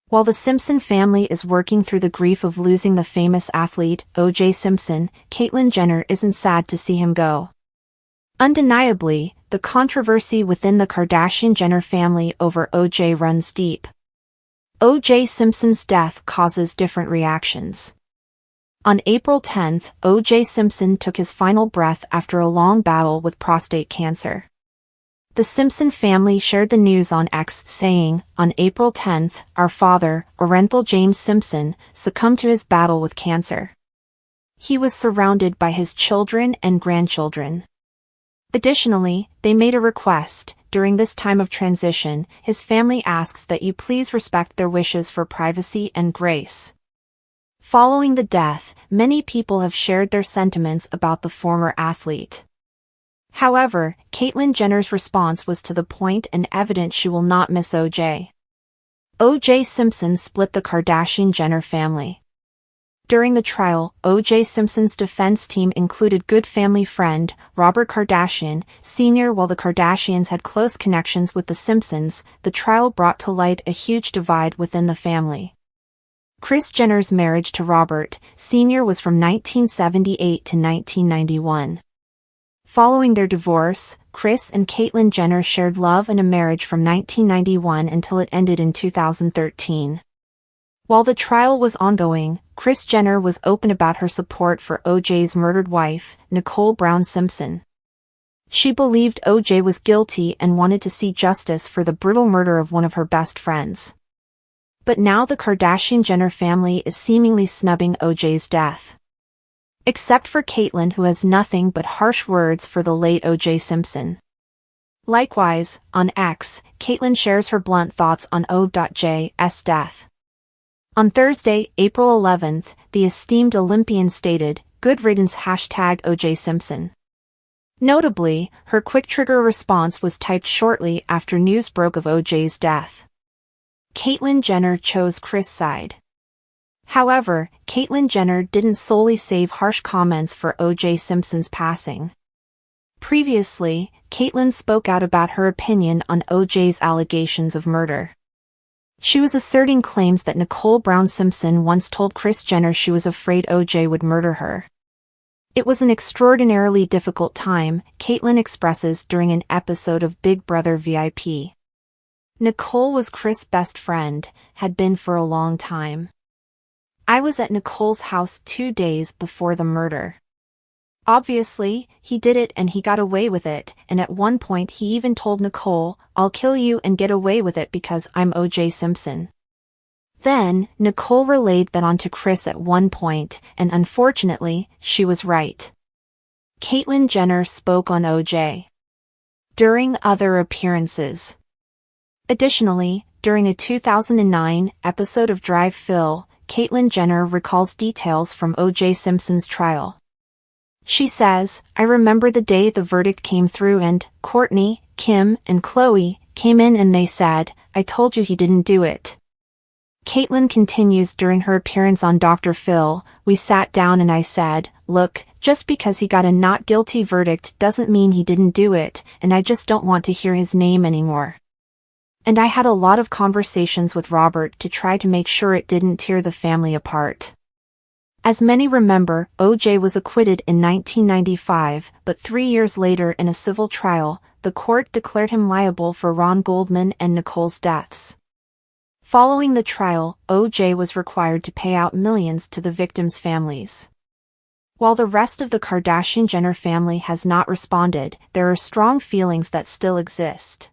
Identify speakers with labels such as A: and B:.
A: While the Simpson family is working through the grief of losing the famous athlete, O.J. Simpson, Caitlyn Jenner isn't sad to see him go. Undeniably, the controversy within the Kardashian-Jenner family over O.J. runs deep. O.J. Simpson's death causes different reactions. On April 10, O.J. Simpson took his final breath after a long battle with prostate cancer. The Simpson family shared the news on X, saying, "On April 10, our father, Orenthal James Simpson, succumbed to his battle with cancer. He was surrounded by his children and grandchildren." Additionally, they made a request. During this time of transition, his family asks that you please respect their wishes for privacy and grace. Following the death, many people have shared their sentiments about the former athlete. However, Caitlyn Jenner's response was to the point and evident. She will not miss O.J. O.J. Simpson split the Kardashian-Jenner family. During the trial, O.J. Simpson's defense team included good family friend, Robert Kardashian, Sr. While the Kardashians had close connections with the Simpsons, the trial brought to light a huge divide within the family. Kris Jenner's marriage to Robert, Sr. was from 1978 to 1991. Following their divorce, Kris and Caitlyn Jenner shared love and a marriage from 1991 until it ended in 2013. While the trial was ongoing, Kris Jenner was open about her support for O.J.'s murdered wife, Nicole Brown Simpson. She believed O.J. was guilty and wanted to see justice for the brutal murder of one of her best friends. But now the Kardashian-Jenner family is seemingly snubbing O.J.'s death. Except for Caitlyn, who has nothing but harsh words for the late O.J. Simpson. Likewise, on X, Caitlyn shares her blunt thoughts on O.J.'s death. On Thursday, April 11, the esteemed Olympian stated, "Good riddance #O.J. Simpson." Notably, her quick-trigger response was typed shortly after news broke of O.J.'s death. Caitlyn Jenner chose Kris' side. However, Caitlyn Jenner didn't solely save harsh comments for O.J. Simpson's passing. Previously, Caitlyn spoke out about her opinion on O.J.'s allegations of murder. She was asserting claims that Nicole Brown Simpson once told Kris Jenner she was afraid O.J. would murder her. "It was an extraordinarily difficult time," Caitlyn expresses during an episode of Big Brother VIP. "Nicole was Kris' best friend, had been for a long time. I was at Nicole's house 2 days before the murder. Obviously, he did it and he got away with it, and at one point he even told Nicole, 'I'll kill you and get away with it because I'm O.J. Simpson.' Then, Nicole relayed that onto Kris at one point, and unfortunately, she was right." Caitlyn Jenner spoke on O.J. during other appearances. Additionally, during a 2009 episode of Drive Phil, Caitlyn Jenner recalls details from O.J. Simpson's trial. She says, "I remember the day the verdict came through and Kourtney, Kim, and Khloe came in and they said, 'I told you he didn't do it.'" Caitlyn continues during her appearance on Dr. Phil, "We sat down and I said, 'Look, just because he got a not guilty verdict doesn't mean he didn't do it, and I just don't want to hear his name anymore. And I had a lot of conversations with Robert to try to make sure it didn't tear the family apart.'" As many remember, O.J. was acquitted in 1995, but 3 years later in a civil trial, the court declared him liable for Ron Goldman and Nicole's deaths. Following the trial, O.J. was required to pay out millions to the victims' families. While the rest of the Kardashian-Jenner family has not responded, there are strong feelings that still exist.